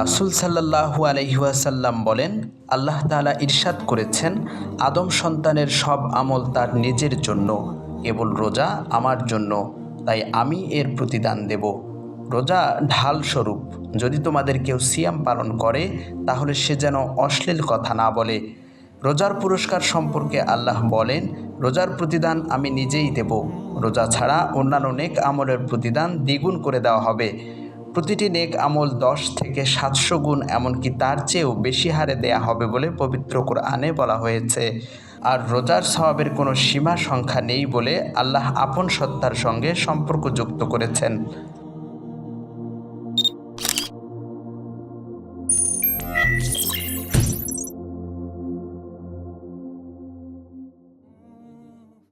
রাসূল সাল্লাল্লাহু আলাইহি ওয়াসাল্লাম বলেন, আল্লাহ তাআলা ইরশাদ করেছেন, আদম সন্তানের সব আমল তার নিজের জন্য, কেবল রোজা আমার জন্য, তাই আমি এর প্রতিদান দেব। রোজা ঢাল স্বরূপ। যদি তোমাদের কেউ সিয়াম পালন করে তাহলে সে যেন অশ্লীল কথা না বলে। রোজার পুরস্কার সম্পর্কে আল্লাহ বলেন, রোজার প্রতিদান আমি নিজেই দেব। রোজা ছাড়া অন্যান্য নেক আমলের প্রতিদান দ্বিগুণ করে দেওয়া হবে। প্রতিটি নেক আমল 10 থেকে 700 গুণ, এমনকি তার চেয়েও বেশি হারে দেয়া হবে বলে পবিত্র কোরআনে বলা হয়েছে। আর রোজার সওয়াবের কোনো সীমা সংখ্যা নেই বলে আল্লাহ আপন সত্তার সঙ্গে সম্পর্ক যুক্ত করেছেন।